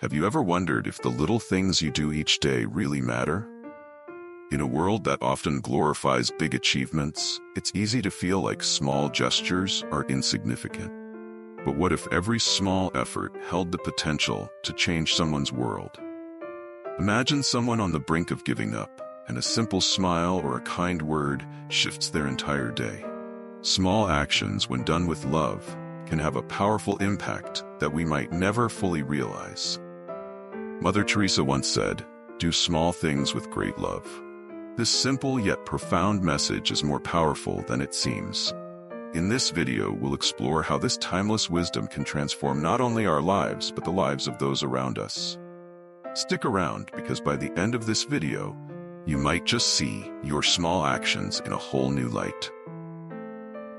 Have you ever wondered if the little things you do each day really matter? In a world that often glorifies big achievements, it's easy to feel like small gestures are insignificant. But what if every small effort held the potential to change someone's world? Imagine someone on the brink of giving up, and a simple smile or a kind word shifts their entire day. Small actions, when done with love, can have a powerful impact that we might never fully realize. Mother Teresa once said, "Do small things with great love." This simple yet profound message is more powerful than it seems. In this video, we'll explore how this timeless wisdom can transform not only our lives, but the lives of those around us. Stick around, because by the end of this video, you might just see your small actions in a whole new light.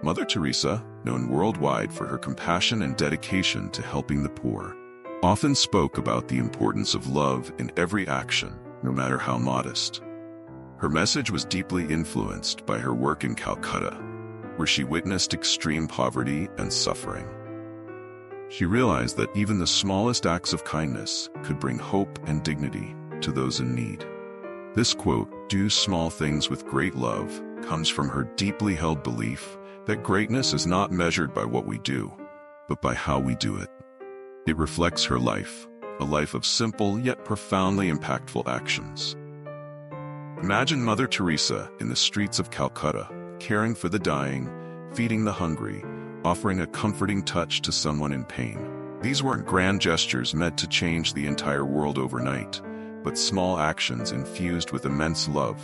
Mother Teresa, known worldwide for her compassion and dedication to helping the poor, often spoke about the importance of love in every action, no matter how modest. Her message was deeply influenced by her work in Calcutta, where she witnessed extreme poverty and suffering. She realized that even the smallest acts of kindness could bring hope and dignity to those in need. This quote, "Do small things with great love," comes from her deeply held belief that greatness is not measured by what we do, but by how we do it. It reflects her life, a life of simple yet profoundly impactful actions. Imagine Mother Teresa in the streets of Calcutta, caring for the dying, feeding the hungry, offering a comforting touch to someone in pain. These weren't grand gestures meant to change the entire world overnight, but small actions infused with immense love,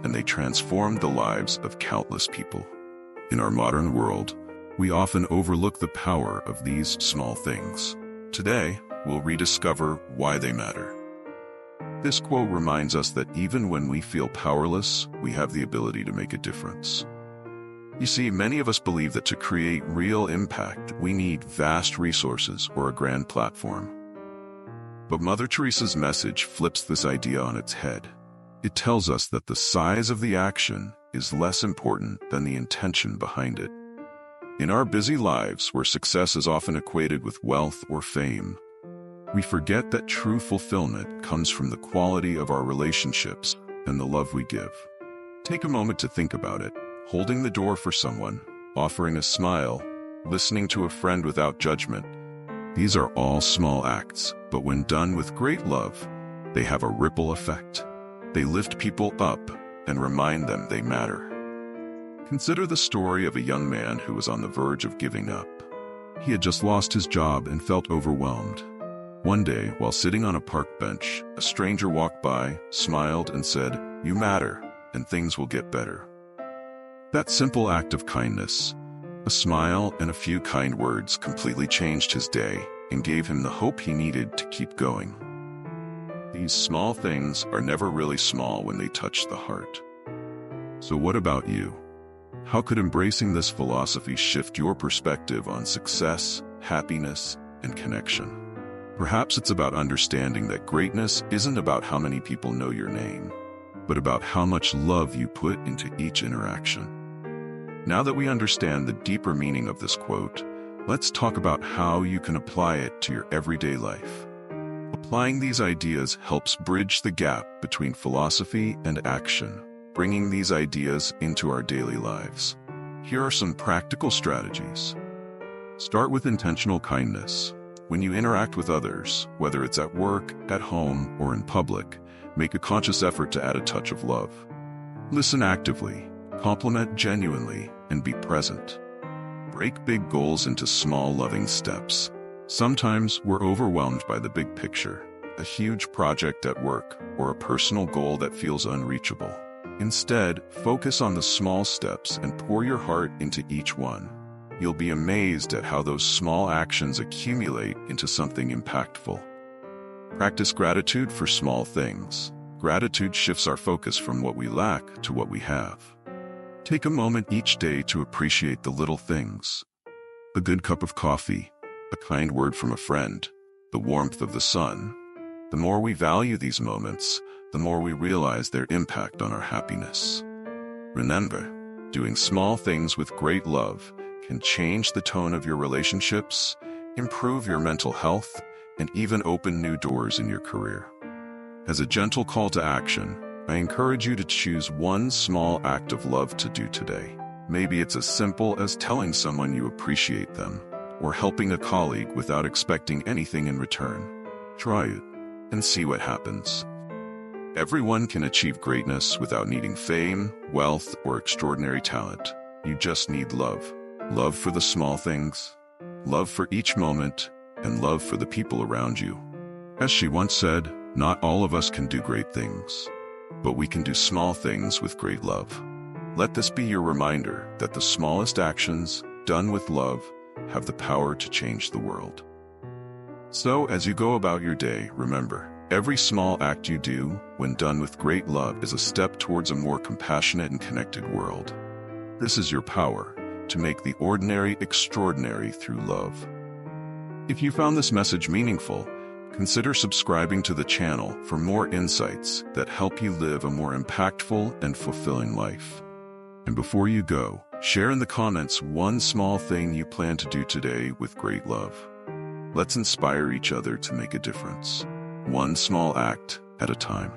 and they transformed the lives of countless people. In our modern world, we often overlook the power of these small things. Today, we'll rediscover why they matter. This quote reminds us that even when we feel powerless, we have the ability to make a difference. You see, many of us believe that to create real impact, we need vast resources or a grand platform. But Mother Teresa's message flips this idea on its head. It tells us that the size of the action is less important than the intention behind it. In our busy lives, where success is often equated with wealth or fame, we forget that true fulfillment comes from the quality of our relationships and the love we give. Take a moment to think about it. Holding the door for someone, offering a smile, listening to a friend without judgment. These are all small acts, but when done with great love, they have a ripple effect. They lift people up and remind them they matter. Consider the story of a young man who was on the verge of giving up. He had just lost his job and felt overwhelmed. One day, while sitting on a park bench, a stranger walked by, smiled, and said, "You matter, and things will get better." That simple act of kindness, a smile and a few kind words, completely changed his day and gave him the hope he needed to keep going. These small things are never really small when they touch the heart. So what about you? How could embracing this philosophy shift your perspective on success, happiness, and connection? Perhaps it's about understanding that greatness isn't about how many people know your name, but about how much love you put into each interaction. Now that we understand the deeper meaning of this quote, let's talk about how you can apply it to your everyday life. Applying these ideas helps bridge the gap between philosophy and action, bringing these ideas into our daily lives. Here are some practical strategies. Start with intentional kindness. When you interact with others, whether it's at work, at home, or in public, make a conscious effort to add a touch of love. Listen actively, compliment genuinely, and be present. Break big goals into small, loving steps. Sometimes we're overwhelmed by the big picture, a huge project at work, or a personal goal that feels unreachable. Instead, focus on the small steps and pour your heart into each one. You'll be amazed at how those small actions accumulate into something impactful. Practice gratitude for small things. Gratitude shifts our focus from what we lack to what we have. Take a moment each day to appreciate the little things. A good cup of coffee, a kind word from a friend, the warmth of the sun. The more we value these moments, the more we realize their impact on our happiness. Remember, doing small things with great love can change the tone of your relationships, improve your mental health, and even open new doors in your career. As a gentle call to action, I encourage you to choose one small act of love to do today. Maybe it's as simple as telling someone you appreciate them, or helping a colleague without expecting anything in return. Try it and see what happens. Everyone can achieve greatness without needing fame, wealth, or extraordinary talent. You just need love. Love for the small things, love for each moment, and love for the people around you. As she once said, not all of us can do great things, but we can do small things with great love. Let this be your reminder that the smallest actions, done with love, have the power to change the world. So, as you go about your day, remember, every small act you do, when done with great love, is a step towards a more compassionate and connected world. This is your power, to make the ordinary extraordinary through love. If you found this message meaningful, consider subscribing to the channel for more insights that help you live a more impactful and fulfilling life. And before you go, share in the comments one small thing you plan to do today with great love. Let's inspire each other to make a difference, one small act at a time.